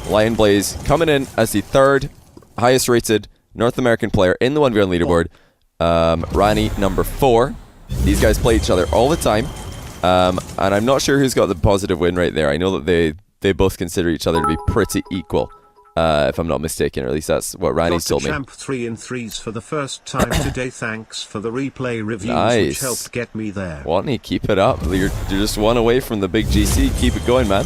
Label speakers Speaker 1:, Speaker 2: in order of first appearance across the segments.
Speaker 1: LionBlaze coming in as the third highest rated North American player in the 1v1 leaderboard. Ranny number 4. These guys play each other all the time. And I'm not sure who's got the positive win right there. I know that they both consider each other to be pretty equal. If I'm not mistaken, or at least that's what Ranny's told me.
Speaker 2: Champ 3 in 3s for the first time today. Thanks for the replay reviews, which helped get me there.
Speaker 1: Watney, keep it up. You're just one away from the big GC. Keep it going, man.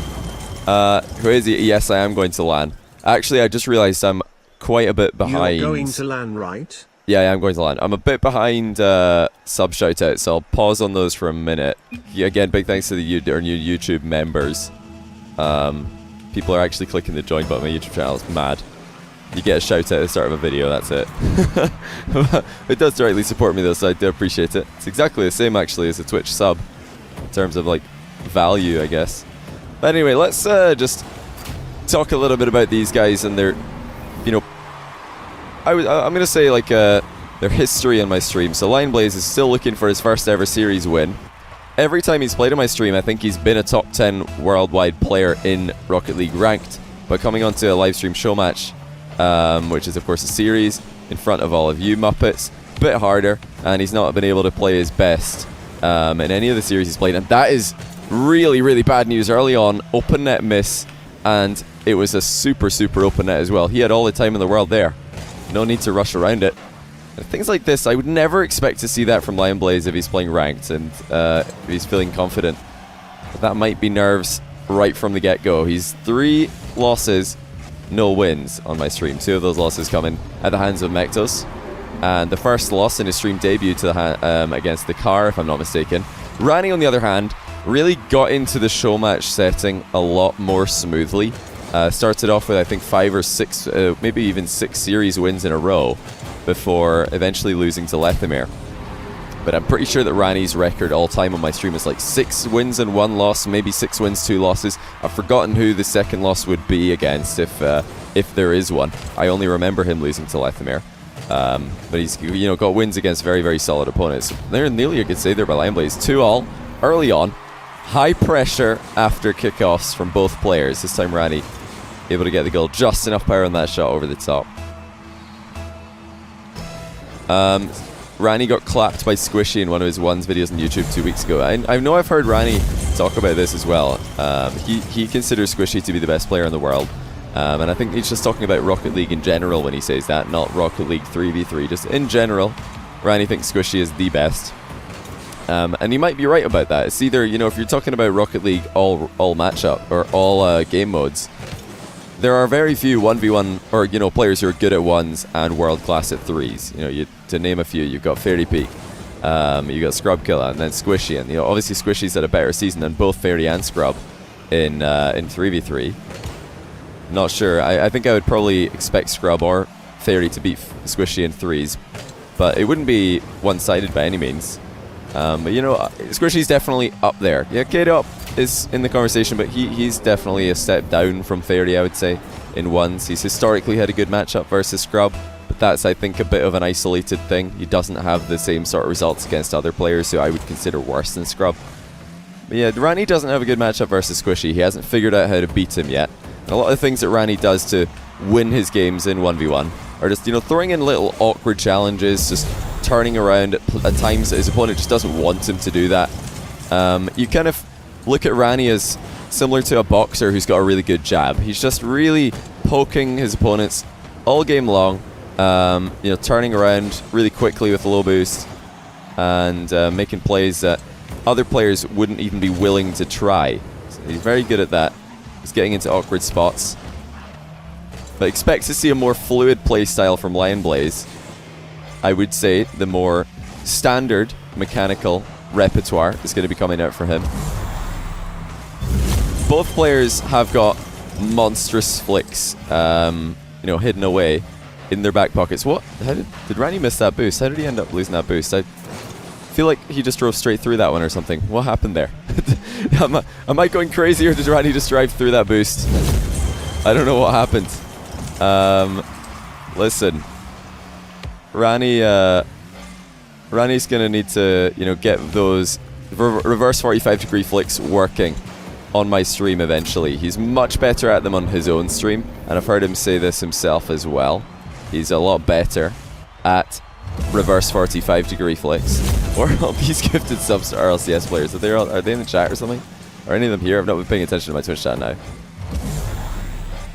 Speaker 1: Crazy. Yes, I am going to LAN. Actually, I just realized I'm quite a bit behind.
Speaker 2: You're going to LAN, right?
Speaker 1: Yeah, I am going to LAN. I'm a bit behind sub shoutouts, so I'll pause on those for a minute. Yeah, again, big thanks to our new YouTube members. People are actually clicking the join button on my YouTube channel. It's mad. You get a shout out at the start of a video, that's it. It does directly support me though, so I do appreciate it. It's exactly the same actually as a Twitch sub in terms of like value, I guess. But anyway, let's just talk a little bit about these guys and their, you know, I'm gonna say like their history on my stream. So LionBlaze is still looking for his first ever series win. Every time he's played on my stream, I think he's been a top 10 worldwide player in Rocket League ranked. But coming onto a live stream show match, which is of course a series in front of all of you Muppets, a bit harder, and he's not been able to play his best in any of the series he's played. And that is really, really bad news early on. Open net miss, and it was a super, super open net as well. He had all the time in the world there. No need to rush around it. And things like this, I would never expect to see that from LionBlaze if he's playing ranked and if he's feeling confident. But that might be nerves right from the get-go. He's 3 losses, no wins on my stream. 2 of those losses coming at the hands of Mektos. And the first loss in his stream debut to the against the car, if I'm not mistaken. Ranny, on the other hand, really got into the show match setting a lot more smoothly. Started off with, I think, 5 or 6, maybe even 6 series wins in a row before eventually losing to Lethamere. But I'm pretty sure that Ranny's record all time on my stream is like 6 wins and 1 loss, maybe 6 wins, 2 losses. I've forgotten who the second loss would be against if there is one. I only remember him losing to Lethamere. But he's, you know, got wins against very, very solid opponents. They're nearly, I could say, they're by LionBlaze. 2-all early on. High pressure after kickoffs from both players. This time Ranny able to get the goal. Just enough power on that shot over the top. Ranny got clapped by Squishy in one of his ones videos on YouTube 2 weeks ago. I know I've heard Ranny talk about this as well. He considers Squishy to be the best player in the world. And I think he's just talking about Rocket League in general when he says that, not Rocket League 3v3. Just in general, Ranny thinks Squishy is the best. And he might be right about that. It's either, you know, if you're talking about Rocket League all matchup or all game modes, there are very few 1v1 or, you know, players who are good at 1s and world class at 3s. You know, to name a few, you've got Fairy Peak, you got Scrub Killer, and then Squishy. And, you know, obviously Squishy's had a better season than both Fairy and Scrub in 3v3. Not sure. I think I would probably expect Scrub or Fairy to beat Squishy in 3s, but it wouldn't be one-sided by any means. But, you know, Squishy's definitely up there. Yeah, K-Dop is in the conversation, but he's definitely a step down from Fairy, I would say, in 1s. He's historically had a good matchup versus Scrub, but that's, I think, a bit of an isolated thing. He doesn't have the same sort of results against other players who I would consider worse than Scrub. But yeah, Ranny doesn't have a good matchup versus Squishy. He hasn't figured out how to beat him yet. And a lot of things that Ranny does to win his games in 1v1 are just, you know, throwing in little awkward challenges, just turning around at times that his opponent just doesn't want him to do that. You kind of look at Ranny as similar to a boxer who's got a really good jab. He's just really poking his opponents all game long, you know, turning around really quickly with a low boost and making plays that other players wouldn't even be willing to try. So he's very good at that. He's getting into awkward spots. But expect to see a more fluid playstyle from LionBlaze. I would say the more standard mechanical repertoire is going to be coming out for him. Both players have got monstrous flicks, you know, hidden away in their back pockets. What? How did Ranny miss that boost? How did he end up losing that boost? I feel like he just drove straight through that one or something. What happened there? Am I going crazy, or did Ranny just drive through that boost? I don't know what happened. Listen, Ranny's gonna need to, you know, get those reverse 45-degree flicks working on my stream eventually. He's much better at them on his own stream, and I've heard him say this himself as well. He's a lot better at reverse 45-degree flicks. Or all these gifted subs to RLCS players. Are they in the chat or something? Are any of them here? I've not been paying attention to my Twitch chat now.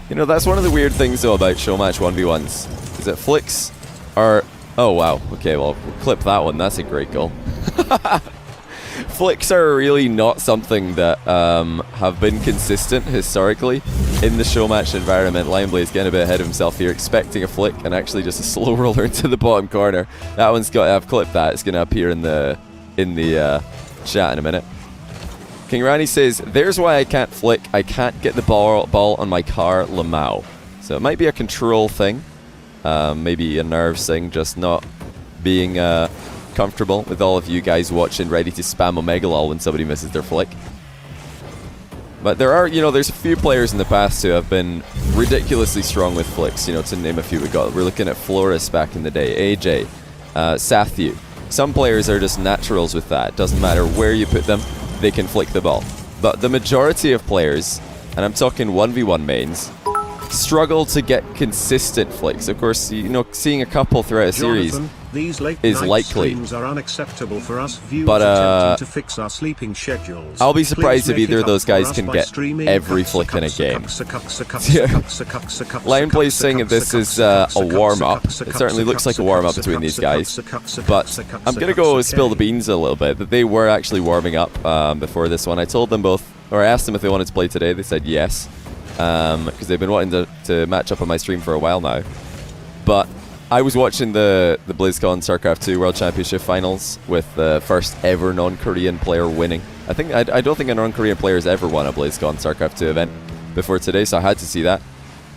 Speaker 1: You know, that's one of the weird things though about showmatch 1v1s. Is that flicks are... Oh wow, okay, well, we'll clip that one. That's a great goal. Flicks are really not something that have been consistent historically in the showmatch environment. LionBlaze getting a bit ahead of himself here, expecting a flick and actually just a slow roller into the bottom corner. That one's got... I've clipped that. It's going to appear in the chat in a minute. King Ranny says, there's why I can't flick. I can't get the ball on my car Lamau. So it might be a control thing. Maybe a nerves thing, just not being comfortable with all of you guys watching, ready to spam Omega Lol when somebody misses their flick. But there are, you know, there's a few players in the past who have been ridiculously strong with flicks, you know, to name a few. We're looking at Flores back in the day, AJ, Sathu. Some players are just naturals with that. Doesn't matter where you put them, they can flick the ball. But the majority of players, and I'm talking 1v1 mains, struggle to get consistent flicks. Of course, you know, seeing a couple throughout a series
Speaker 2: these late
Speaker 1: is
Speaker 2: night
Speaker 1: likely.
Speaker 2: Streams are unacceptable for us viewers
Speaker 1: But
Speaker 2: attempting to fix our sleeping schedules.
Speaker 1: I'll be surprised
Speaker 2: Please
Speaker 1: if either
Speaker 2: make
Speaker 1: of those
Speaker 2: it up for
Speaker 1: guys
Speaker 2: us
Speaker 1: can
Speaker 2: by
Speaker 1: get
Speaker 2: streaming
Speaker 1: every flick in a game. LionBlaze saying that this is a warm-up. It certainly looks like a warm-up between these guys. But I'm going to go spill the beans a little bit. That they were actually warming up before this one. I told them both, or I asked them if they wanted to play today. They said yes. Because they've been wanting to match up on my stream for a while now. But I was watching the BlizzCon StarCraft 2 World Championship Finals with the first ever non-Korean player winning. I don't think a non-Korean player has ever won a BlizzCon StarCraft 2 event before today, so I had to see that.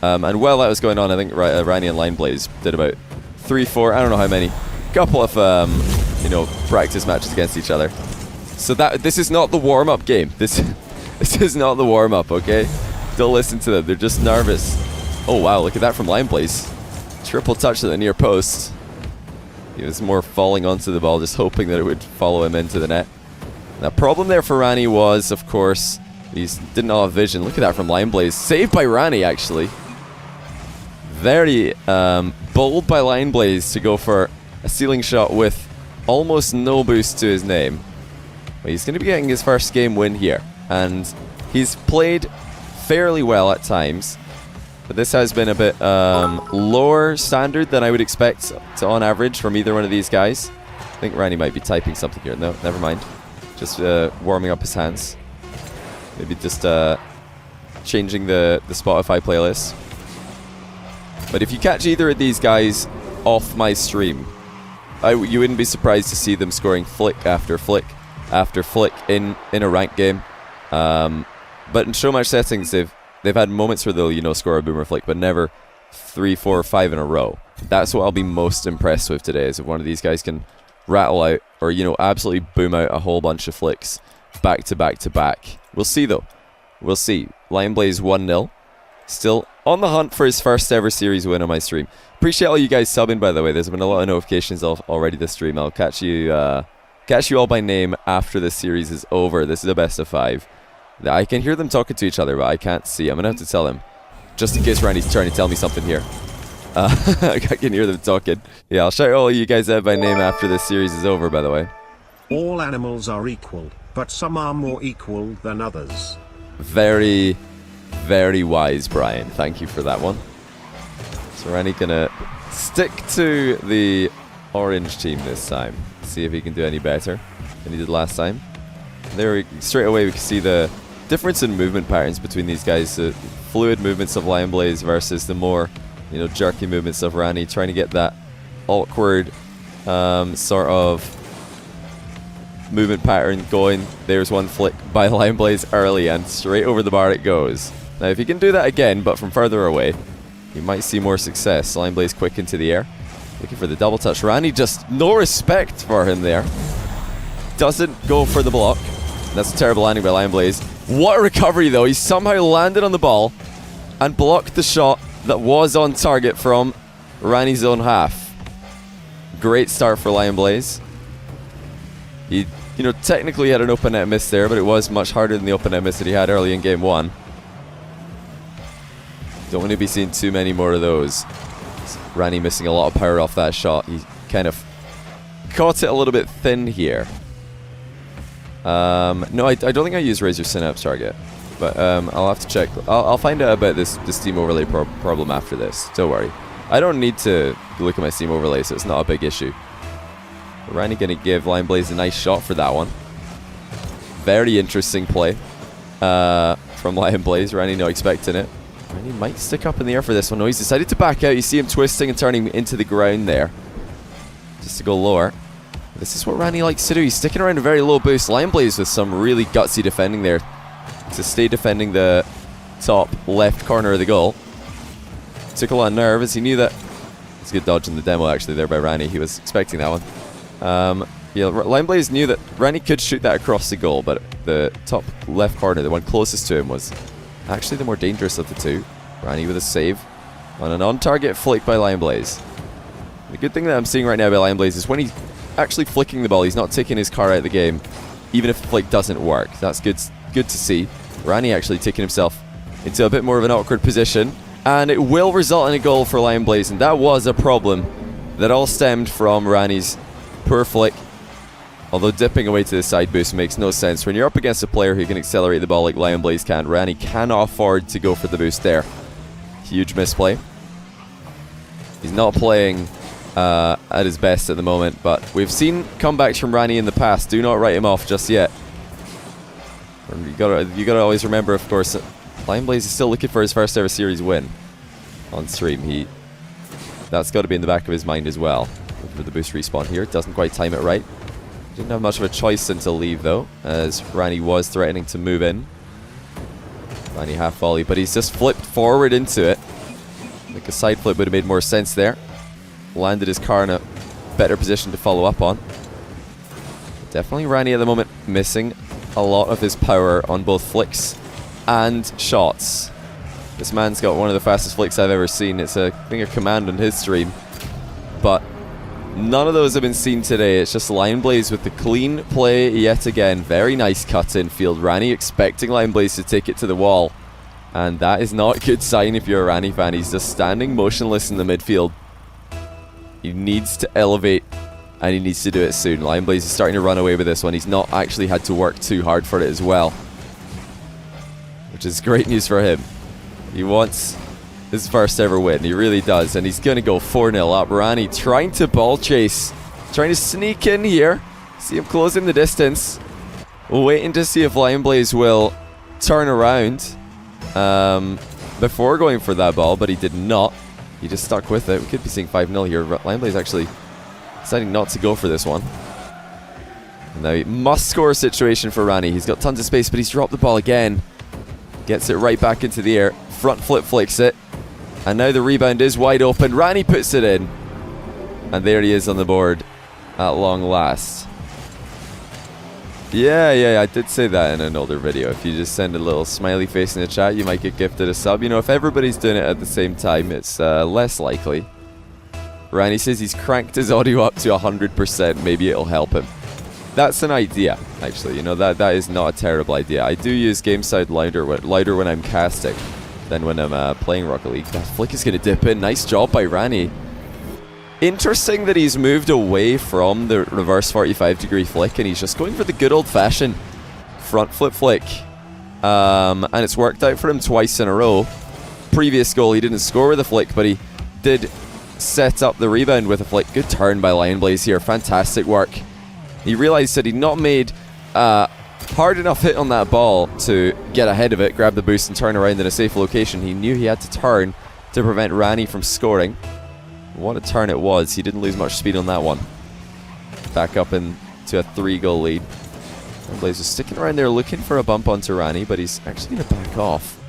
Speaker 1: And while that was going on, I think Ranny and LionBlaze did about 3-4, I don't know how many, couple of you know, practice matches against each other. So this is not the warm-up game. This is not the warm-up, okay? Don't listen to them, they're just nervous. Oh wow, look at that from LionBlaze. Triple touch at the near post. He was more falling onto the ball, just hoping that it would follow him into the net. The problem there for Ranny was, of course, he didn't have vision. Look at that from LionBlaze. Saved by Ranny, actually. Very bold by LionBlaze to go for a ceiling shot with almost no boost to his name. But he's going to be getting his first game win here. And he's played fairly well at times. But this has been a bit lower standard than I would expect on average from either one of these guys. I think Ranny might be typing something here. No, never mind. Just warming up his hands. Maybe just changing the Spotify playlist. But if you catch either of these guys off my stream, you wouldn't be surprised to see them scoring flick after flick after flick in a ranked game. But in showmatch settings, they've had moments where they'll, you know, score a boomer flick, but never 3, 4, or 5 in a row. That's what I'll be most impressed with today, is if one of these guys can rattle out, or, you know, absolutely boom out a whole bunch of flicks back to back to back. We'll see, though. We'll see. LionBlaze 1-0. Still on the hunt for his first ever series win on my stream. Appreciate all you guys subbing, by the way. There's been a lot of notifications already this stream. I'll catch you all by name after this series is over. This is a best of 5. I can hear them talking to each other, but I can't see. I'm going to have to tell them. Just in case Randy's trying to tell me something here. I can hear them talking. Yeah, I'll shout all you guys out by name after this series is over, by the way.
Speaker 2: All animals are equal, but some are more equal than others.
Speaker 1: Very, very wise, Brian. Thank you for that one. So Randy gonna stick to the orange team this time. See if he can do any better than he did last time. There, straight away we can see the difference in movement patterns between these guys. The fluid movements of LionBlaze versus the more, you know, jerky movements of Ranny, trying to get that awkward sort of movement pattern going. There's one flick by LionBlaze early, and straight over the bar it goes. Now if he can do that again, but from further away, you might see more success. LionBlaze quick into the air, looking for the double touch. Ranny just no respect for him there. Doesn't go for the block. That's a terrible landing by LionBlaze. What a recovery though. He somehow landed on the ball and blocked the shot that was on target from Ranny's own half. Great start for LionBlaze. He You know, technically he had an open net miss there, but it was much harder than the open net miss that he had early in game 1. Don't want to be seeing too many more of those. Ranny missing a lot of power off that shot. He kind of caught it a little bit thin here. No, I don't think I used Razor Synapse target, but I'll have to check. I'll find out about this Steam overlay problem after this. Don't worry. I don't need to look at my Steam overlay, so it's not a big issue. Ranny going to give LionBlaze a nice shot for that one. Very interesting play from LionBlaze. Ranny not expecting it. Ranny might stick up in the air for this one. No, he's decided to back out. You see him twisting and turning into the ground there, just to go lower. This is what Ranny likes to do. He's sticking around a very low boost. LionBlaze with some really gutsy defending there to stay defending the top left corner of the goal. Took a lot of nerve as he knew that. It's a good dodge in the demo actually there by Ranny. He was expecting that one. Yeah, LionBlaze knew that Ranny could shoot that across the goal, but the top left corner, the one closest to him, was actually the more dangerous of the two. Ranny with a save on an on-target flick by LionBlaze. The good thing that I'm seeing right now by LionBlaze is when he's actually flicking the ball, he's not taking his car out of the game, even if the flick doesn't work. That's good to see. Ranny actually taking himself into a bit more of an awkward position, and it will result in a goal for LionBlaze, and that was a problem that all stemmed from Ranny's poor flick. Although dipping away to the side boost makes no sense. When you're up against a player who can accelerate the ball like LionBlaze can, Ranny cannot afford to go for the boost there. Huge misplay. He's not playing at his best at the moment, but we've seen comebacks from Ranny in the past. Do not write him off just yet. You gotta always remember, of course, that LionBlaze is still looking for his first ever series win on stream. That's got to be in the back of his mind as well. Looking for the boost respawn here. Doesn't quite time it right. Didn't have much of a choice than to leave though, as Ranny was threatening to move in. Ranny half volley, but he's just flipped forward into it. I think a side flip would have made more sense there. Landed his car in a better position to follow up on. Definitely Ranny at the moment missing a lot of his power on both flicks and shots. This man's got one of the fastest flicks I've ever seen. It's I think a command on his stream, but none of those have been seen today. It's just LionBlaze with the clean play yet again. Very nice cut in field. Ranny expecting LionBlaze to take it to the wall, and that is not a good sign if you're a Ranny fan. He's just standing motionless in the midfield. He needs to elevate, and he needs to do it soon. LionBlaze is starting to run away with this one. He's not actually had to work too hard for it as well, which is great news for him. He wants his first ever win. He really does, and he's going to go 4-0 up. Ranny trying to ball chase, trying to sneak in here. See him closing the distance. Waiting to see if LionBlaze will turn around before going for that ball, but he did not. He just stuck with it. We could be seeing 5-0 here. LionBlaze actually deciding not to go for this one. And now, must score situation for Ranny. He's got tons of space, but he's dropped the ball again. Gets it right back into the air. Front flip flicks it. And now the rebound is wide open. Ranny puts it in. And there he is on the board at long last. Yeah, I did say that in an older video. If you just send a little smiley face in the chat, you might get gifted a sub. You know, if everybody's doing it at the same time, it's less likely. Ranny says he's cranked his audio up to 100%. Maybe it'll help him. That's an idea, actually. You know, that is not a terrible idea. I do use game sound louder when I'm casting than when I'm playing Rocket League. That flick is going to dip in. Nice job by Ranny. Interesting that he's moved away from the reverse 45-degree flick and he's just going for the good old-fashioned front flip flick. And it's worked out for him twice in a row. Previous goal, he didn't score with a flick, but he did set up the rebound with a flick. Good turn by LionBlaze here. Fantastic work. He realized that he'd not made hard enough hit on that ball to get ahead of it, grab the boost and turn around in a safe location. He knew he had to turn to prevent Ranny from scoring. What a turn it was. He didn't lose much speed on that one. Back up into a 3-goal lead. LionBlaze is sticking around there looking for a bump onto Ranny, but he's actually going to back off.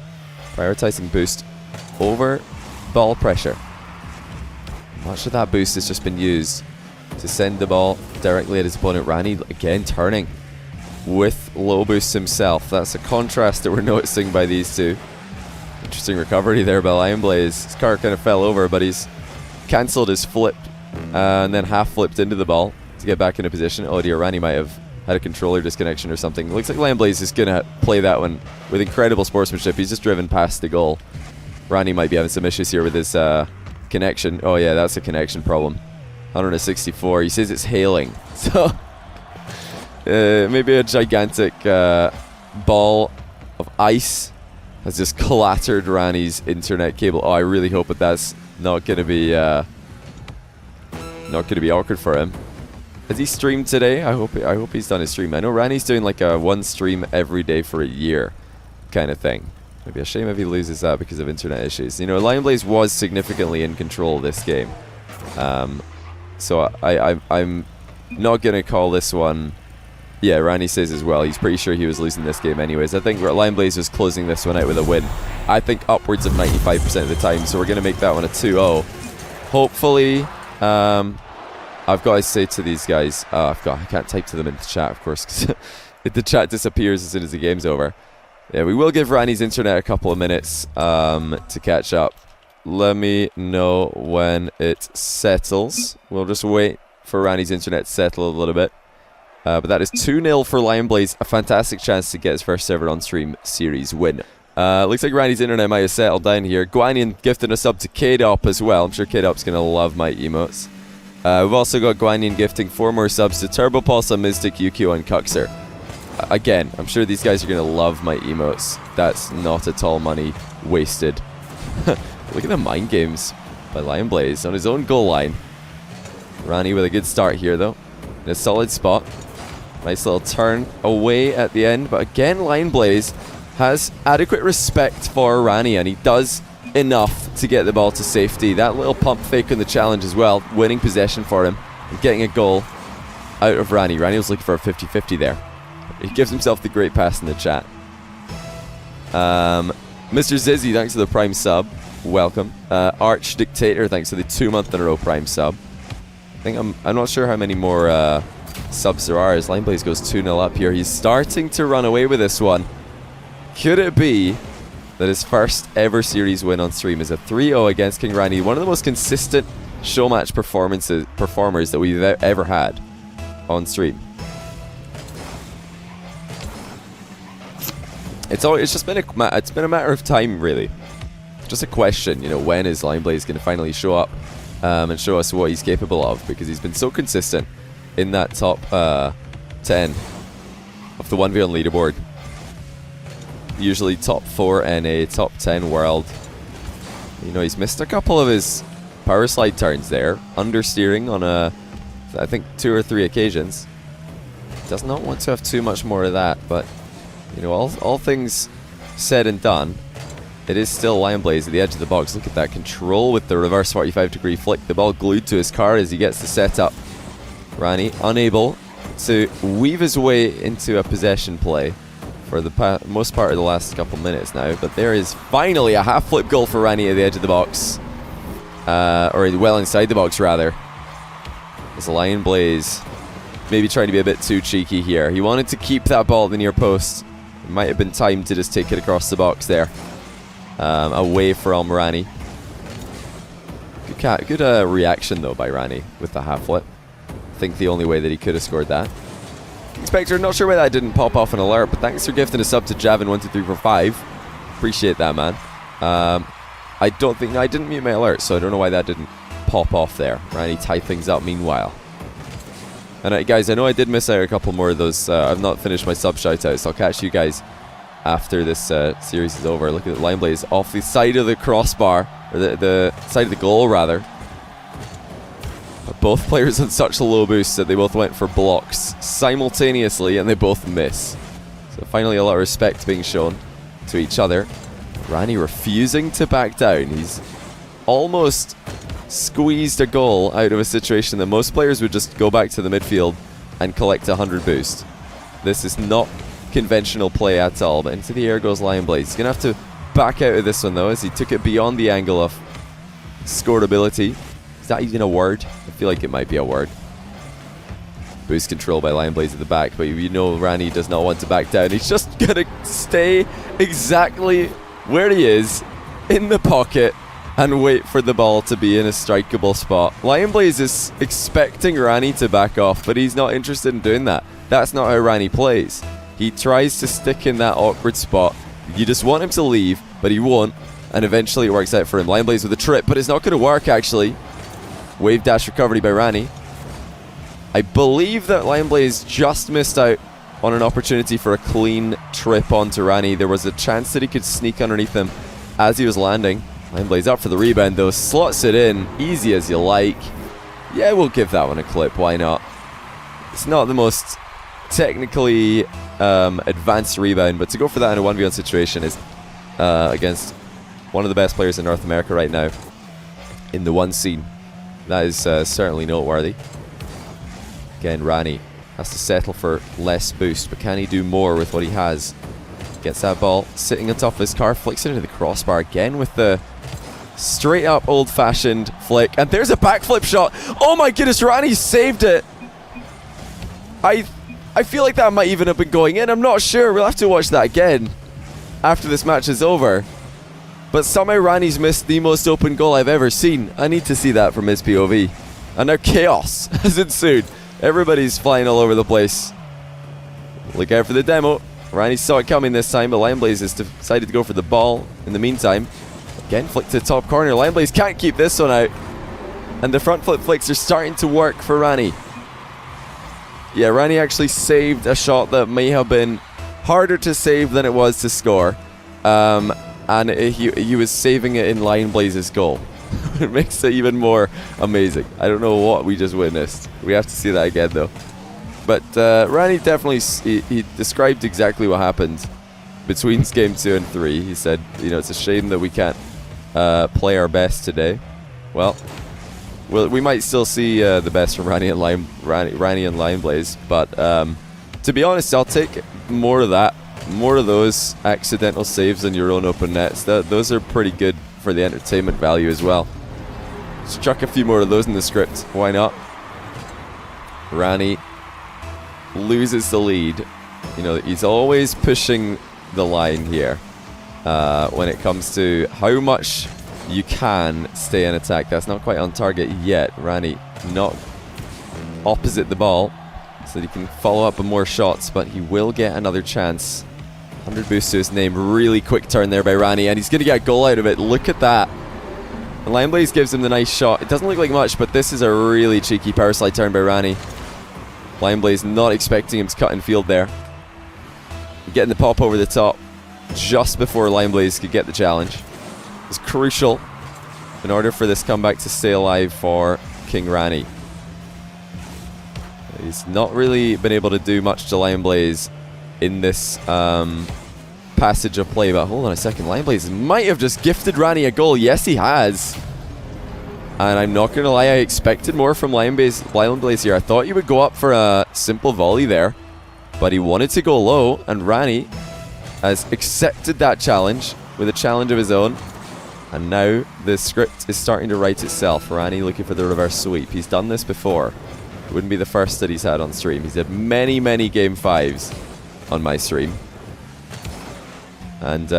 Speaker 1: Prioritizing boost over ball pressure. Much of that boost has just been used to send the ball directly at his opponent. Ranny again turning with low boost himself. That's a contrast that we're noticing by these two. Interesting recovery there by LionBlaze. His car kind of fell over, but he's cancelled his flip and then half flipped into the ball to get back into position. Oh dear, Ranny might have had a controller disconnection or something. It looks like LionBlaze is going to play that one with incredible sportsmanship. He's just driven past the goal. Ranny might be having some issues here with his connection. Oh yeah, that's a connection problem. 164. He says it's hailing. So maybe a gigantic ball of ice has just clattered Ranny's internet cable. Oh, I really hope that that's not going to be awkward for him. Has he streamed today? I hope he's done his stream. I know Ranny's doing like a one stream every day for a year kind of thing. It'd be a shame if he loses that because of internet issues. You know, LionBlaze was significantly in control of this game. So I'm not going to call this one... Yeah, Ranny says as well, he's pretty sure he was losing this game anyways. I think LionBlaze was closing this one out with a win. I think upwards of 95% of the time, so we're going to make that one a 2-0. Hopefully, I've got to say to these guys, I can't type to them in the chat, of course, because the chat disappears as soon as the game's over. Yeah, we will give Ranny's internet a couple of minutes to catch up. Let me know when it settles. We'll just wait for Ranny's internet to settle a little bit. But that is 2-0 for LionBlaze. A fantastic chance to get his first ever on-stream series win. Looks like Ranny's internet might have settled down here. Guanyan gifting a sub to K-Dop as well. I'm sure K-Dop's going to love my emotes. We've also got Guanyan gifting 4 more subs to Turbopulsa, Mystic, Yukio, and Cuxer. Again, I'm sure these guys are going to love my emotes. That's not at all money wasted. Look at the mind games by LionBlaze on his own goal line. Ranny with a good start here, though. In a solid spot. Nice little turn away at the end. But again, LionBlaze has adequate respect for Ranny, and he does enough to get the ball to safety. That little pump fake on the challenge as well, winning possession for him and getting a goal out of Ranny. Ranny was looking for a 50-50 there. He gives himself the great pass in the chat. Mr. Zizzy, thanks for the Prime sub. Welcome. Arch Dictator, thanks for the 2-month in a row Prime sub. I think I'm not sure how many more subs there are as LionBlaze goes 2-0 up here. He's starting to run away with this one. Could it be that his first ever series win on stream is a 3-0 against King Ranny, one of the most consistent show match performers that we've ever had on stream? It's just been a matter of time, really. Just a question, you know, when is LionBlaze going to finally show up and show us what he's capable of, because he's been so consistent in that top 10 of the 1v1 leaderboard. Usually top 4 NA, top 10 world. You know, he's missed a couple of his power slide turns there, understeering on I think 2 or 3 occasions. Does not want to have too much more of that, but you know, all things said and done, it is still LionBlaze at the edge of the box. Look at that control with the reverse 45-degree flick. The ball glued to his car as he gets the setup. Ranny unable to weave his way into a possession play for the most part of the last couple minutes now. But there is finally a half flip goal for Ranny at the edge of the box. Or well inside the box, rather. As LionBlaze maybe trying to be a bit too cheeky here. He wanted to keep that ball at the near post. It might have been time to just take it across the box there. Away from Ranny. Good reaction though by Ranny with the half flip. I think the only way that he could have scored that. Inspector, not sure why that didn't pop off an alert, but thanks for gifting a sub to Javin12345. Appreciate that, man. I didn't mute my alert, so I don't know why that didn't pop off there. Ranny tied things up meanwhile. And guys, I know I did miss out a couple more of those. I've not finished my sub shoutouts, so I'll catch you guys after this series is over. Look at the LionBlaze off the side of the crossbar, or the side of the goal rather. But both players on such a low boost that they both went for blocks simultaneously, and they both miss. So finally a lot of respect being shown to each other. Ranny refusing to back down. He's almost squeezed a goal out of a situation that most players would just go back to the midfield and collect 100 boost. This is not conventional play at all, but into the air goes LionBlaze. He's going to have to back out of this one though, as he took it beyond the angle of scoreability. Is that even a word? I feel like it might be a word. Boost control by LionBlaze at the back, but you know Ranny does not want to back down. He's just going to stay exactly where he is, in the pocket, and wait for the ball to be in a strikeable spot. LionBlaze is expecting Ranny to back off, but he's not interested in doing that. That's not how Ranny plays. He tries to stick in that awkward spot. You just want him to leave, but he won't. And eventually it works out for him. LionBlaze with a trip, but it's not going to work, actually. Wave dash recovery by Ranny. I believe that LionBlaze just missed out on an opportunity for a clean trip onto Ranny. There was a chance that he could sneak underneath him as he was landing. LionBlaze up for the rebound, though. Slots it in. Easy as you like. Yeah, we'll give that one a clip. Why not? It's not the most technically advanced rebound, but to go for that in a 1v1 situation is against one of the best players in North America right now in the one scene. That is certainly noteworthy. Again, Ranny has to settle for less boost, but can he do more with what he has? Gets that ball sitting on top of his car, flicks it into the crossbar again with the straight up old-fashioned flick, and there's a backflip shot. Oh my goodness, Ranny saved it. I feel like that might even have been going in. I'm not sure. We'll have to watch that again after this match is over. But somehow Ranny's missed the most open goal I've ever seen. I need to see that from his POV. And now chaos has ensued. Everybody's flying all over the place. Look out for the demo. Ranny saw it coming this time, but LionBlaze has decided to go for the ball in the meantime. Again, flick to the top corner. LionBlaze can't keep this one out. And the front flip flicks are starting to work for Ranny. Yeah, Ranny actually saved a shot that may have been harder to save than it was to score. And he was saving it in LionBlaze's goal. It makes it even more amazing. I don't know what we just witnessed. We have to see that again, though. But Ranny definitely, he described exactly what happened between game 2 and 3. He said, you know, it's a shame that we can't play our best today. Well, we might still see the best from Ranny and LionBlaze, but to be honest, I'll take more of that, more of those accidental saves on your own open nets. Those are pretty good for the entertainment value as well. Let's chuck a few more of those in the script. Why not? Ranny loses the lead. You know, he's always pushing the line here when it comes to how much you can stay in attack. That's not quite on target yet. Ranny not opposite the ball so that he can follow up with more shots, but he will get another chance. 100 boost to his name. Really quick turn there by Ranny, and he's going to get a goal out of it. Look at that. And LionBlaze gives him the nice shot. It doesn't look like much, but this is a really cheeky power slide turn by Ranny. LionBlaze not expecting him to cut in field there. Getting the pop over the top just before LionBlaze could get the challenge. It's crucial in order for this comeback to stay alive for King Ranny. He's not really been able to do much to LionBlaze in this passage of play, but hold on a second, LionBlaze might have just gifted Ranny a goal. Yes, he has. And I'm not going to lie, I expected more from LionBlaze here. I thought he would go up for a simple volley there, but he wanted to go low, and Ranny has accepted that challenge with a challenge of his own. And now the script is starting to write itself. Ranny looking for the reverse sweep. He's done this before. It wouldn't be the first that he's had on stream. He's had many, many game 5s on my stream. And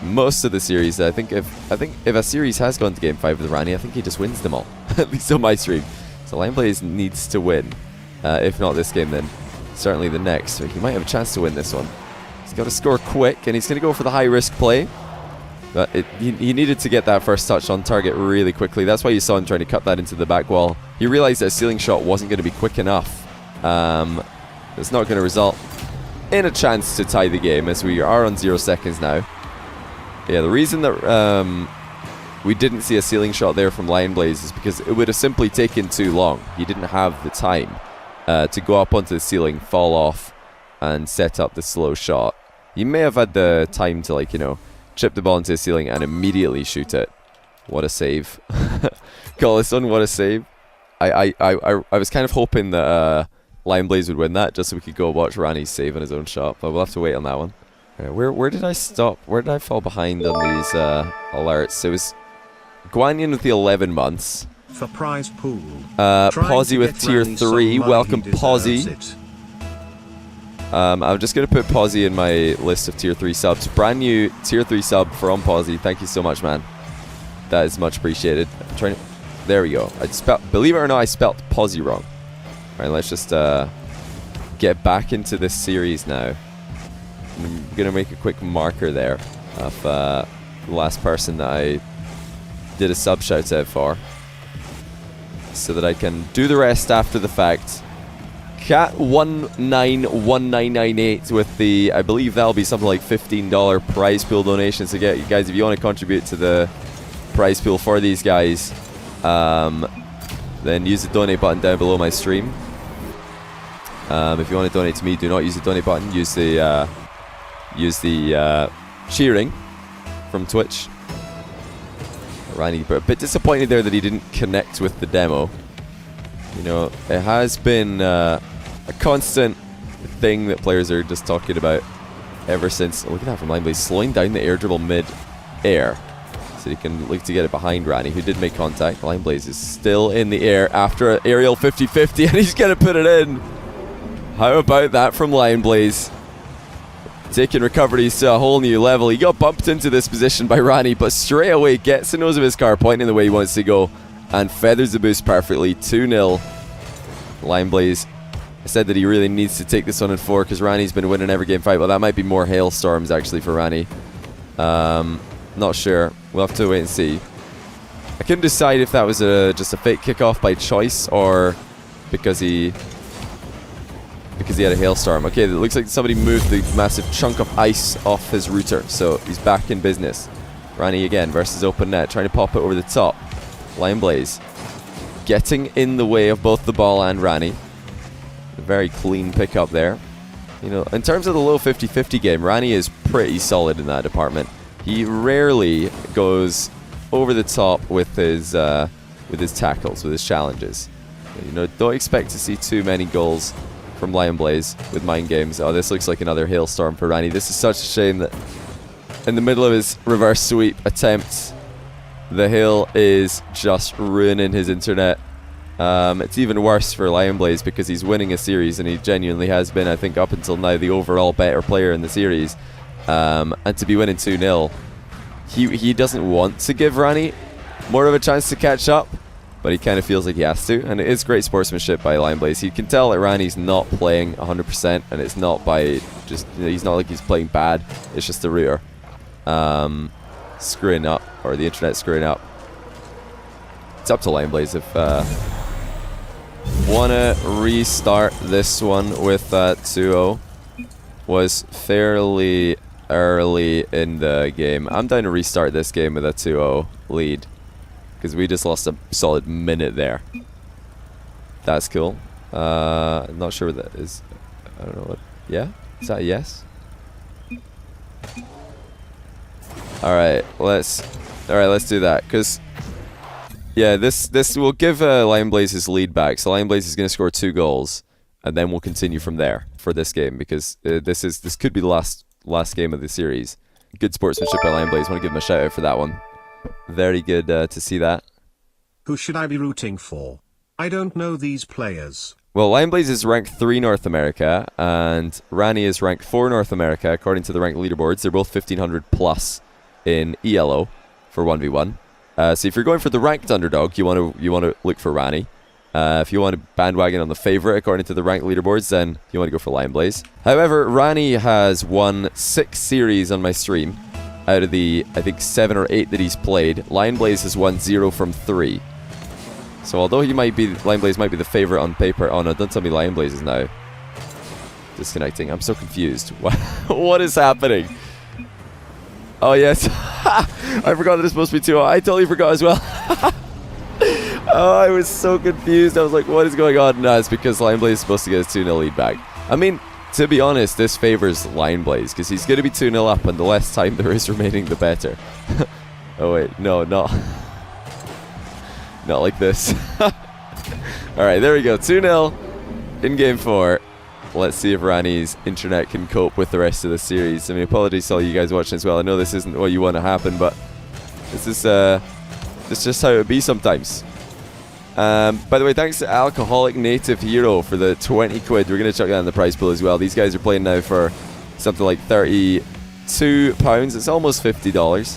Speaker 1: most of the series, I think if a series has gone to game 5 with Ranny, I think he just wins them all. At least on my stream. So LionBlaze needs to win. If not this game, then certainly the next. So he might have a chance to win this one. He's got to score quick, and he's going to go for the high risk play. But he needed to get that first touch on target really quickly. That's why you saw him trying to cut that into the back wall. He realized that a ceiling shot wasn't going to be quick enough. It's not going to result in a chance to tie the game, as we are on 0 seconds now. Yeah, the reason that we didn't see a ceiling shot there from LionBlaze is because it would have simply taken too long. He didn't have the time to go up onto the ceiling, fall off, and set up the slow shot. He may have had the time to, like, you know, chip the ball into the ceiling and immediately shoot it. What a save. Call this one, what a save. I was kind of hoping that LionBlaze would win that just so we could go watch Ranny save on his own shot, but we'll have to wait on that one. Right, where did I stop? Where did I fall behind on these alerts? It was Guanyin with the 11 months.
Speaker 2: For prize pool.
Speaker 1: Posy with tier 3. Welcome, Posy. I'm just going to put Posy in my list of tier 3 subs. Brand new tier 3 sub from Posy. Thank you so much, man. That is much appreciated. I'm trying to, there we go. Believe it or not, I spelt Posy wrong. Alright, let's just get back into this series now. I'm going to make a quick marker there of the last person that I did a sub shout out for, so that I can do the rest after the fact. Cat191998 with the, I believe that'll be something like $15 prize pool donations to get you guys. If you want to contribute to the prize pool for these guys, then use the donate button down below my stream. If you want to donate to me, do not use the donate button. Use the cheering from Twitch. Ranny, but a bit disappointed there that he didn't connect with the demo. You know, it has been a constant thing that players are just talking about ever since. Look at that from LionBlaze, slowing down the air dribble mid-air, so he can look to get it behind Ranny, who did make contact. LionBlaze is still in the air after an aerial 50-50, and he's going to put it in. How about that from LionBlaze? Taking recoveries to a whole new level. He got bumped into this position by Ranny, but straight away gets the nose of his car, pointing the way he wants to go, and feathers the boost perfectly. 2-0. LionBlaze said that he really needs to take this one in 4 because Ranny's been winning every game fight. Well, that might be more hailstorms actually for Ranny. Not sure. We'll have to wait and see. I couldn't decide if that was just a fake kickoff by choice or because he had a hailstorm. Okay, it looks like somebody moved the massive chunk of ice off his router, so he's back in business. Ranny again versus open net, trying to pop it over the top. LionBlaze getting in the way of both the ball and Ranny. A very clean pickup there. You know, in terms of the low 50-50 game, Ranny is pretty solid in that department. He rarely goes over the top with his tackles, with his challenges. You know, don't expect to see too many goals from LionBlaze with mind games. Oh, this looks like another hailstorm for Ranny. This is such a shame that in the middle of his reverse sweep attempt, the hail is just ruining his internet. It's even worse for LionBlaze because he's winning a series, and he genuinely has been, I think, up until now, the overall better player in the series. And to be winning 2-0, he doesn't want to give Ranny more of a chance to catch up, but he kind of feels like he has to, and it is great sportsmanship by LionBlaze. You can tell that Ranny's not playing 100%, and it's not by just, you know, he's not like he's playing bad, it's just the router screwing up, or the internet screwing up. It's up to LionBlaze if want to restart this one with 2-0. Was fairly early in the game. I'm down to restart this game with a 2-0 lead, because we just lost a solid minute there. That's cool. I'm not sure what that is. I don't know what. Yeah? Is that a yes? Alright, let's do that. Because, yeah, this will give LionBlaze his lead back. So LionBlaze is going to score 2 goals, and then we'll continue from there for this game, because this could be the last game of the series. Good sportsmanship by LionBlaze. Want to give him a shout out for that one. Very good to see that.
Speaker 2: Who should I be rooting for? I don't know these players.
Speaker 1: Well, LionBlaze is ranked 3 North America, and Ranny is ranked 4 North America, according to the ranked leaderboards. They're both 1500 plus in ELO for 1v1. So if you're going for the ranked underdog, you want to look for Ranny. If you want to bandwagon on the favorite according to the ranked leaderboards, then you want to go for LionBlaze. However, Ranny has won 6 series on my stream out of the, I think, 7 or 8 that he's played. LionBlaze has won 0 from 3. So although LionBlaze might be the favorite on paper. Oh no, don't tell me LionBlaze is now disconnecting. I'm so confused. What is happening? Oh yes, I forgot that it's supposed to be 2-0. I totally forgot as well. Oh, I was so confused. I was like, what is going on? No, it's because LionBlaze is supposed to get his 2-0 lead back. I mean, to be honest, this favors LionBlaze, because he's going to be 2-0 up, and the less time there is remaining, the better. Oh wait, no, not like this. Alright, there we go. 2-0 in game 4. Let's see if Ranny's internet can cope with the rest of the series. I mean, apologies to all you guys watching as well. I know this isn't what you want to happen, but this is just how it be sometimes. By the way, thanks to Alcoholic Native Hero for the 20 quid. We're going to chuck that in the prize pool as well. These guys are playing now for something like £32. It's almost $50,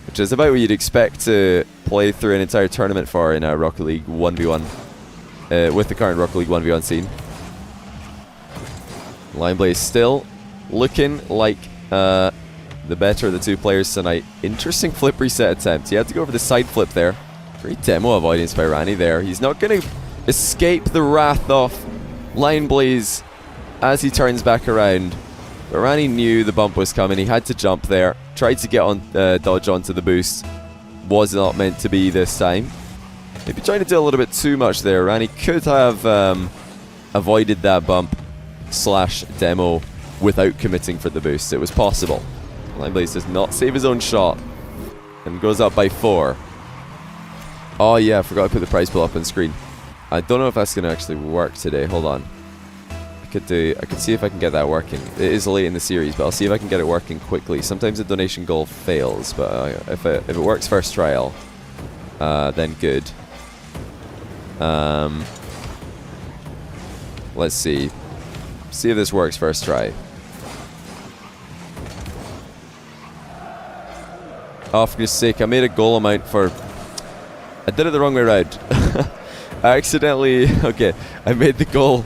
Speaker 1: which is about what you'd expect to play through an entire tournament for in a Rocket League 1v1, with the current Rocket League 1v1 scene. LionBlaze still looking like the better of the two players tonight. Interesting flip reset attempt. He had to go for the side flip there. Great demo avoidance by Ranny there. He's not going to escape the wrath of LionBlaze as he turns back around. But Ranny knew the bump was coming. He had to jump there. Tried to get on, dodge onto the boost. Was not meant to be this time. Maybe trying to do a little bit too much there. Ranny could have avoided that bump / demo without committing for the boost. It was possible. LionBlaze does not save his own shot and goes up by 4. Oh yeah, I forgot to put the prize pool up on screen. I don't know if that's going to actually work today. Hold on. I could see if I can get that working. It is late in the series, but I'll see if I can get it working quickly. Sometimes the donation goal fails, but if it works first trial, then good. Let's see. See if this works first try. Oh, for goodness sake, I made a goal amount for... I did it the wrong way around. I accidentally... Okay, I made the goal.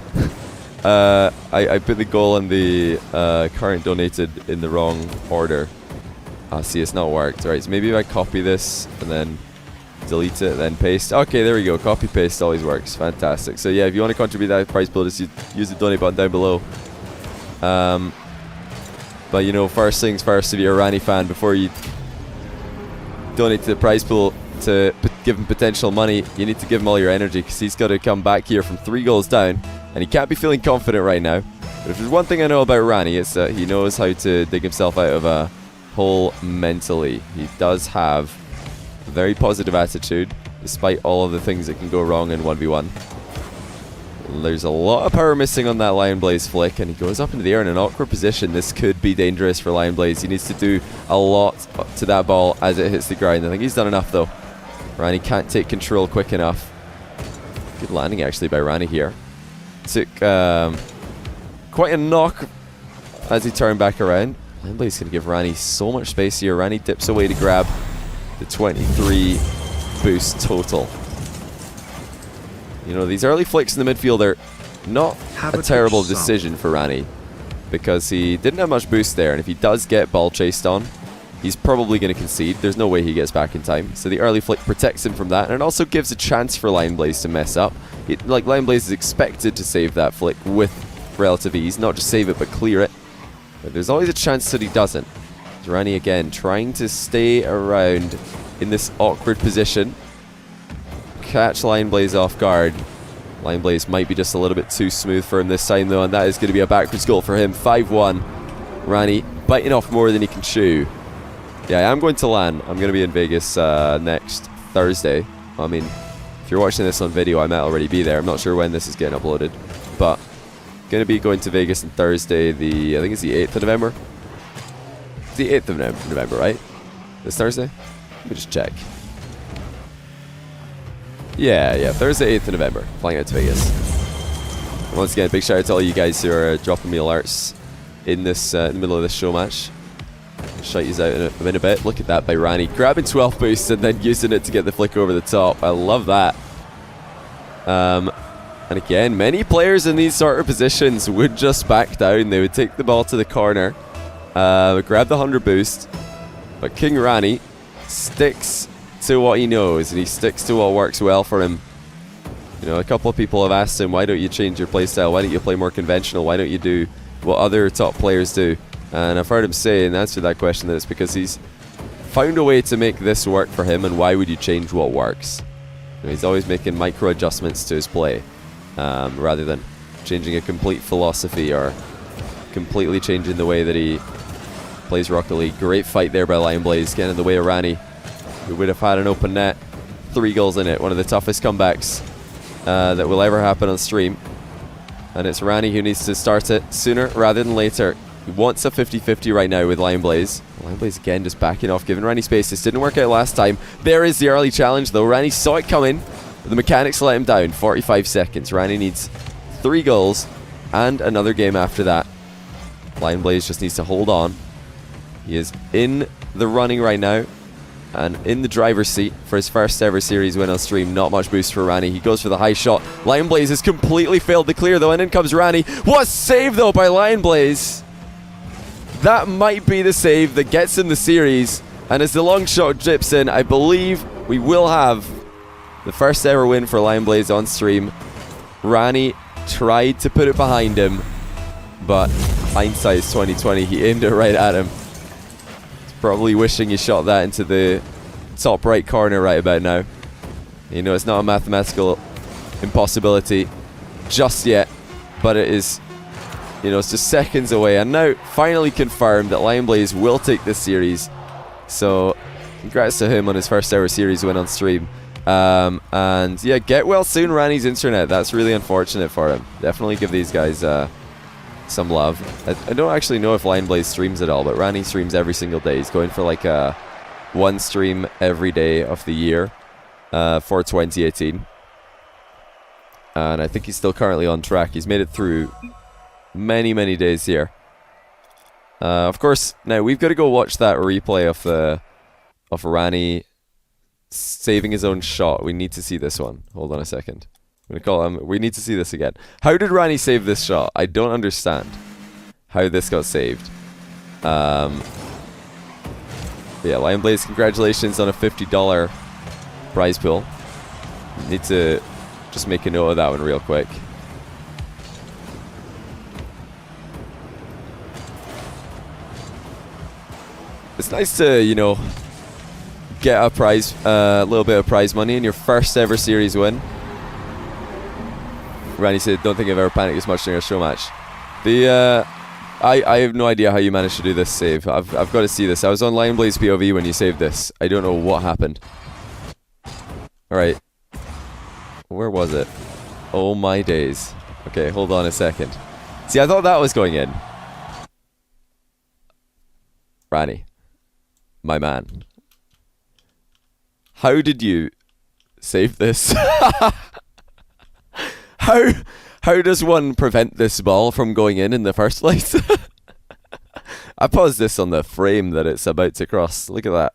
Speaker 1: I put the goal and the current donated in the wrong order. See, it's not worked. Alright, so maybe if I copy this and then delete it, then paste. Okay, there we go. Copy, paste always works. Fantastic. So yeah, if you want to contribute that prize pool, just use the donate button down below. But you know, first things first, if you're a Ranny fan, before you donate to the prize pool to give him potential money, you need to give him all your energy, because he's got to come back here from 3 goals down, and he can't be feeling confident right now. But if there's one thing I know about Ranny, it's that he knows how to dig himself out of a hole mentally. He does have a very positive attitude, despite all of the things that can go wrong in 1v1. There's a lot of power missing on that LionBlaze flick, and he goes up into the air in an awkward position. This could be dangerous for LionBlaze. He needs to do a lot to that ball as it hits the ground. I think he's done enough though. Ranny can't take control quick enough. Good landing actually by Ranny here. Took quite a knock as he turned back around. LionBlaze going to give Ranny so much space here. Ranny dips away to grab the 23 boost total. You know, these early flicks in the midfield are not a terrible decision for Ranny, because he didn't have much boost there, and if he does get ball chased on, he's probably going to concede. There's no way he gets back in time. So the early flick protects him from that, and it also gives a chance for LionBlaze to mess up. Like, LionBlaze is expected to save that flick with relative ease, not just save it but clear it. But there's always a chance that he doesn't. So Ranny again trying to stay around in this awkward position. Catch LionBlaze off guard. LionBlaze might be just a little bit too smooth for him this time though, and that is going to be a backwards goal for him. 5-1. Ranny biting off more than he can chew. Yeah, I'm going to LAN. I'm going to be in Vegas next Thursday. I mean, if you're watching this on video, I might already be there. I'm not sure when this is getting uploaded, but going to be going to Vegas on Thursday, I think it's the 8th of November. It's the 8th of November, right? This Thursday? Let me just check. Yeah, Thursday 8th of November, flying out to Vegas. And once again, big shout out to all you guys who are dropping me alerts in this in the middle of this show match. Shout you out in a bit. Look at that by Ranny, grabbing 12 boosts and then using it to get the flick over the top. I love that. And again, many players in these sort of positions would just back down. They would take the ball to the corner, grab the 100 boost, but King Ranny sticks to what he knows, and he sticks to what works well for him. You know, a couple of people have asked him, why don't you change your playstyle? Why don't you play more conventional? Why don't you do what other top players do? And I've heard him say in answer to that question that it's because he's found a way to make this work for him, and why would you change what works? You know, he's always making micro adjustments to his play, rather than changing a complete philosophy or completely changing the way that he plays Rocket League. Great fight there by LionBlaze, getting in the way of Ranny, who would have had an open net. 3 goals in it. One of the toughest comebacks that will ever happen on stream. And it's Ranny who needs to start it sooner rather than later. He wants a 50-50 right now with LionBlaze. LionBlaze again just backing off, giving Ranny space. This didn't work out last time. There is the early challenge though. Ranny saw it coming, but the mechanics let him down. 45 seconds. Ranny needs 3 goals and another game after that. LionBlaze just needs to hold on. He is in the running right now. and in the driver's seat for his first ever series win on stream. Not much boost for Ranny. He goes for the high shot. LionBlaze has completely failed the clear though, and in comes Ranny. What a save though by LionBlaze. That might be the save that gets him the series, and as the long shot dips in, I believe we will have the first ever win for LionBlaze on stream. Ranny tried to put it behind him, but hindsight's 2020. He aimed it right at him. Probably wishing he shot that into the top right corner right about now. You know, it's not a mathematical impossibility just yet, but it is, you know, it's just seconds away. And now, finally confirmed that LionBlaze will take this series. So, congrats to him on his first ever series win on stream. And yeah, get well soon, Ranny's internet. That's really unfortunate for him. Definitely give these guys some love. I don't actually know if LionBlaze streams at all, but Ranny streams every single day. He's going for like one stream every day of the year for 2018. And I think he's still currently on track. He's made it through many, many days here. Of course, now we've got to go watch that replay of Ranny saving his own shot. We need to see this one. Hold on a second. I'm gonna call him. We need to see this again. How did Ranny save this shot? I don't understand how this got saved. Yeah, LionBlaze, congratulations on a $50 prize pool. Need to just make a note of that one real quick. It's nice to, you know, get a prize, a little bit of prize money in your first ever series win. Ranny said, don't think I've ever panicked as much during a show match. I have no idea how you managed to do this save. I've got to see this. I was on LionBlaze POV when you saved this. I don't know what happened. Alright. Where was it? Oh my days. Okay, hold on a second. See, I thought that was going in. Ranny. My man. How did you save this? How does one prevent this ball from going in the first place? I paused this on the frame that it's about to cross. Look at that.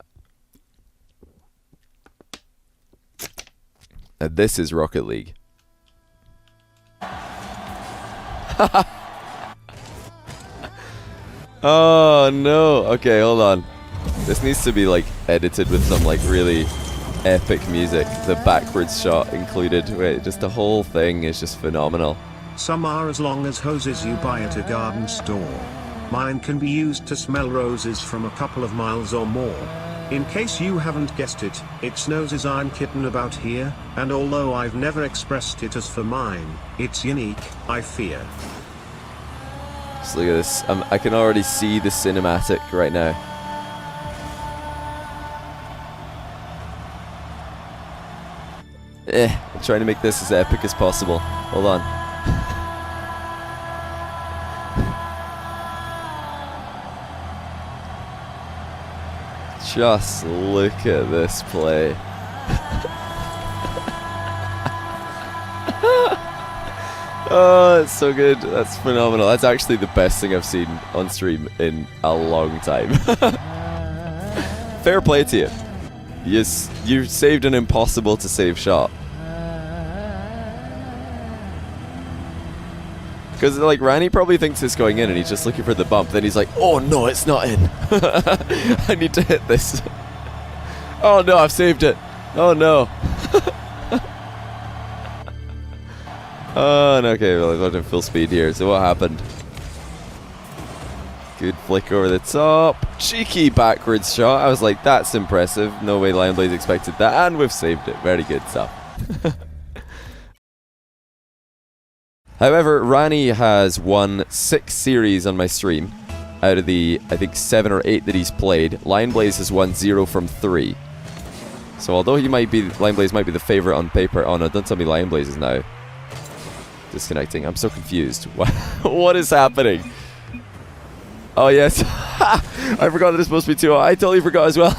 Speaker 1: And this is Rocket League. Oh no. Okay, hold on. This needs to be like edited with some like really epic music. The backwards shot included. Wait, just the whole thing is just phenomenal.
Speaker 2: Some are as long as hoses you buy at a garden store. Mine can be used to smell roses from a couple of miles or more. In case you haven't guessed it, it snows as I'm kitten about here, and although I've never expressed it as for mine, it's unique, I fear.
Speaker 1: Just look at this. I can already see the cinematic right now. I'm trying to make this as epic as possible. Hold on. Just look at this play. Oh, it's so good. That's phenomenal. That's actually the best thing I've seen on stream in a long time. Fair play to you. Yes, you saved an impossible to save shot. Because like Ranny probably thinks it's going in and he's just looking for the bump. Then he's like, oh no, it's not in. I need to hit this. Oh no, I've saved it. Oh no. Oh no, okay, well, I've got him full speed here. So what happened? Good flick over the top. Cheeky backwards shot. I was like, that's impressive. No way LionBlaze expected that. And we've saved it. Very good stuff. However, Ranny has won 6 series on my stream out of the, I think, 7 or 8 that he's played. LionBlaze has won 0 from 3. So although he might be, LionBlaze might be the favorite on paper. Oh no, don't tell me LionBlaze is now disconnecting. I'm so confused. What is happening? Oh yes. I forgot that it's supposed to be 2-0. I totally forgot as well.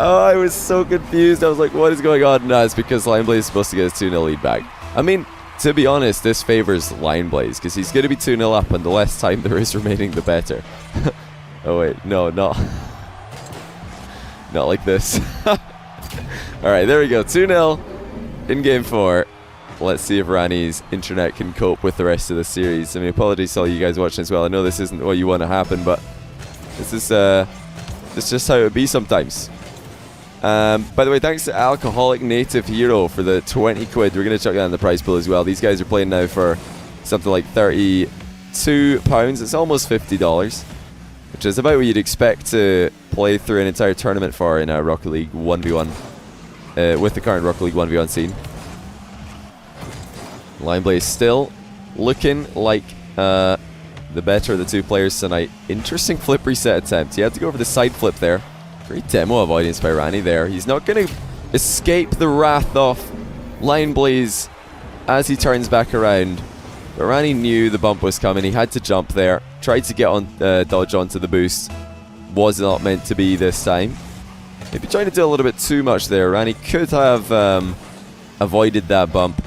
Speaker 1: Oh, I was so confused. I was like, what is going on? No, it's because LionBlaze is supposed to get his 2-0 lead back. I mean, to be honest, this favors LionBlaze because he's going to be 2-0 up, and the less time there is remaining, the better. Oh wait, no, not. Not like this. Alright, there we go. 2-0 in game 4. Let's see if Ranny's internet can cope with the rest of the series. I mean, apologies to all you guys watching as well. I know this isn't what you want to happen, but this is just how it would be sometimes. By the way, thanks to Alcoholic Native Hero for the 20 quid. We're going to chuck that in the prize pool as well. These guys are playing now for something like £32. It's almost $50, which is about what you'd expect to play through an entire tournament for in a Rocket League 1v1 with the current Rocket League 1v1 scene. LionBlaze still looking like the better of the two players tonight. Interesting flip reset attempt. He had to go for the side flip there. Great demo avoidance by Ranny there. He's not going to escape the wrath of LionBlaze as he turns back around. But Ranny knew the bump was coming. He had to jump there. Tried to get on, dodge onto the boost. Was not meant to be this time. Maybe trying to do a little bit too much there. Ranny could have avoided that bump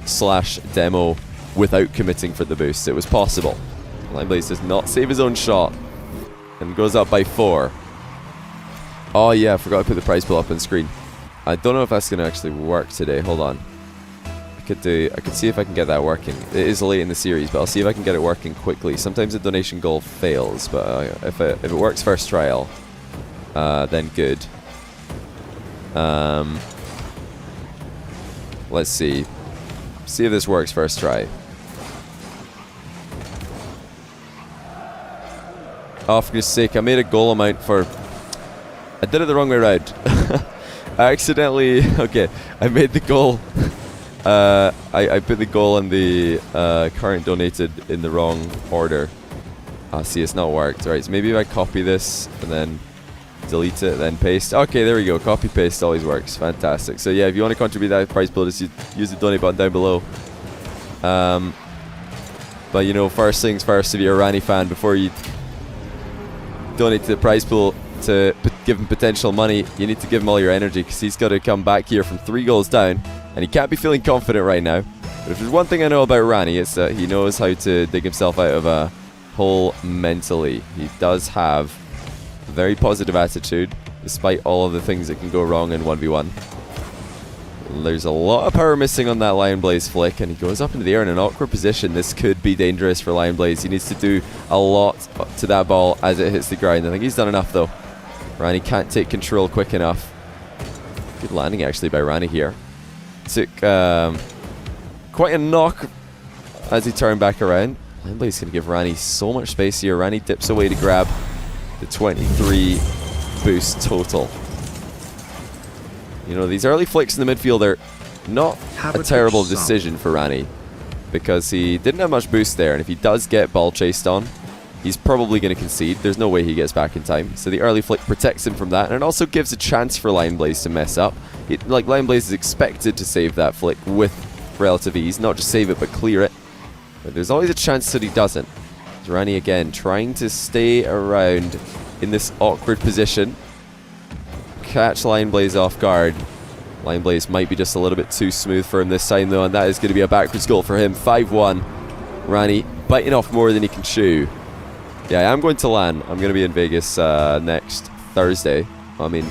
Speaker 1: / demo without committing for the boost. It was possible. LionBlaze does not save his own shot and goes up by 4. Oh yeah, I forgot to put the prize pool up on screen. I don't know if that's going to actually work today. Hold on. I could see if I can get that working. It is late in the series, but I'll see if I can get it working quickly. Sometimes the donation goal fails, but if it works first trial, then good. Let's see. See if this works first try. Oh, for goodness sake, I made a goal amount for... I did it the wrong way around. I accidentally... Okay, I made the goal. I put the goal and the current donated in the wrong order. See, it's not worked. Alright, so maybe if I copy this and then delete it, then paste. Okay, there we go. Copy paste always works. Fantastic. So yeah, if you want to contribute that prize pool, just use the donate button down below. But you know, first things first, if you're a Ranny fan, before you donate to the prize pool to give him potential money, you need to give him all your energy, because he's got to come back here from 3 goals down, and he can't be feeling confident right now. But if there's one thing I know about Ranny, it's that he knows how to dig himself out of a hole mentally. He does have a very positive attitude, despite all of the things that can go wrong in 1v1. There's a lot of power missing on that LionBlaze flick, and he goes up into the air in an awkward position. This could be dangerous for LionBlaze. He needs to do a lot to that ball as it hits the ground. I think he's done enough though. Ranny can't take control quick enough. Good landing actually by Ranny here. Took quite a knock as he turned back around. LionBlaze going to give Ranny so much space here. Ranny dips away to grab the 23 boost total. You know, these early flicks in the midfield are not a terrible decision for Ranny, because he didn't have much boost there, and if he does get ball chased on, he's probably going to concede. There's no way he gets back in time. So the early flick protects him from that, and it also gives a chance for LionBlaze to mess up. Like, LionBlaze is expected to save that flick with relative ease, not just save it but clear it. But there's always a chance that he doesn't. So Ranny again trying to stay around in this awkward position. Catch LionBlaze off guard. LionBlaze might be just a little bit too smooth for him this time though, and that is going to be a backwards goal for him. 5-1. Ranny biting off more than he can chew. Yeah, I'm going to LAN. I'm going to be in Vegas next Thursday. I mean,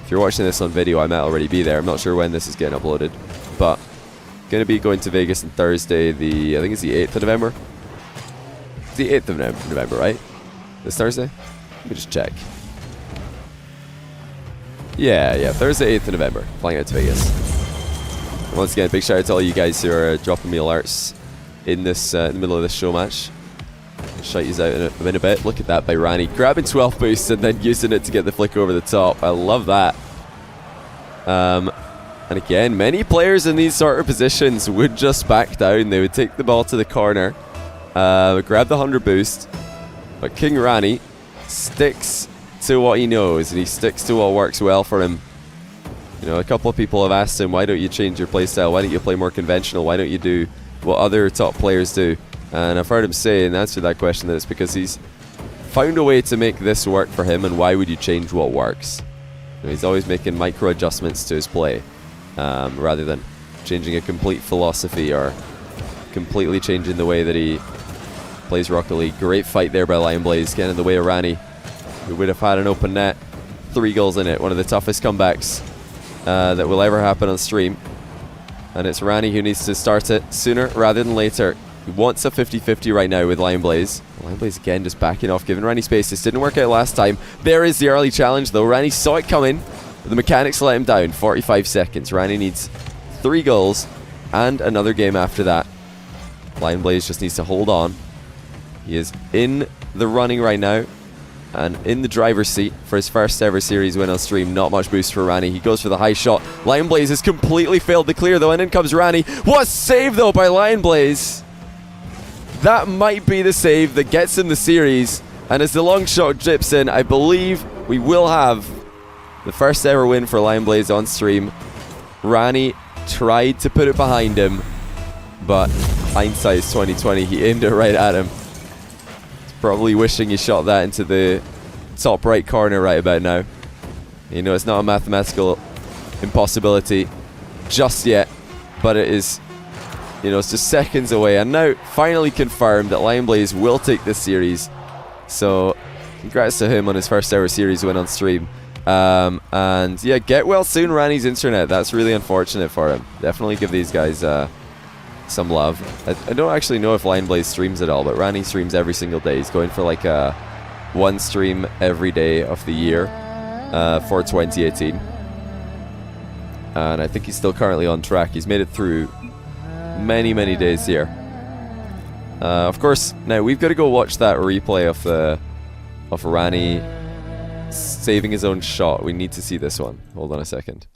Speaker 1: if you're watching this on video, I might already be there. I'm not sure when this is getting uploaded, but going to be going to Vegas on Thursday, I think it's the 8th of November. It's the 8th of November, right? This Thursday? Let me just check. Yeah, Thursday 8th of November. Flying out to Vegas. And once again, big shout out to all you guys who are dropping me alerts in this in the middle of this show match. I'll shout you out in a bit. Look at that by Ranny, grabbing 12 boosts and then using it to get the flick over the top. I love that. And again, many players in these sort of positions would just back down. They would take the ball to the corner, grab the 100 boost, but King Ranny sticks to what he knows, and he sticks to what works well for him. You know, a couple of people have asked him, why don't you change your playstyle? Why don't you play more conventional? Why don't you do what other top players do? And I've heard him say in answer to that question that it's because he's found a way to make this work for him, and why would you change what works? You know, he's always making micro adjustments to his play, rather than changing a complete philosophy or completely changing the way that he plays Rocket League. Great fight there by LionBlaze, getting in the way of Ranny, who would have had an open net. 3 goals in it. One of the toughest comebacks that will ever happen on stream. And it's Ranny who needs to start it sooner rather than later. He wants a 50-50 right now with LionBlaze. LionBlaze again just backing off, giving Ranny space. This didn't work out last time. There is the early challenge though. Ranny saw it coming. The mechanics let him down. 45 seconds. Ranny needs 3 goals and another game after that. LionBlaze just needs to hold on. He is in the running right now and in the driver's seat for his first ever series win on stream. Not much boost for Ranny. He goes for the high shot. LionBlaze has completely failed to clear though, and in comes Ranny. What a save though by LionBlaze. That might be the save that gets him the series, and as the long shot drips in, I believe we will have the first ever win for LionBlaze on stream. Ranny tried to put it behind him, but hindsight is 2020. He aimed it right at him. He's probably wishing he shot that into the top right corner right about now. You know, it's not a mathematical impossibility just yet, but it is, you know, it's just seconds away. And now finally confirmed that LionBlaze will take this series. So congrats to him on his first ever series win on stream. And yeah, get well soon, Ranny's internet. That's really unfortunate for him. Definitely give these guys some love. I don't actually know if LionBlaze streams at all, but Ranny streams every single day. He's going for like one stream every day of the year for 2018. And I think he's still currently on track. He's made it through many days here. Of course, now we've got to go watch that replay of Ranny saving his own shot. We need to see this one. Hold on a second.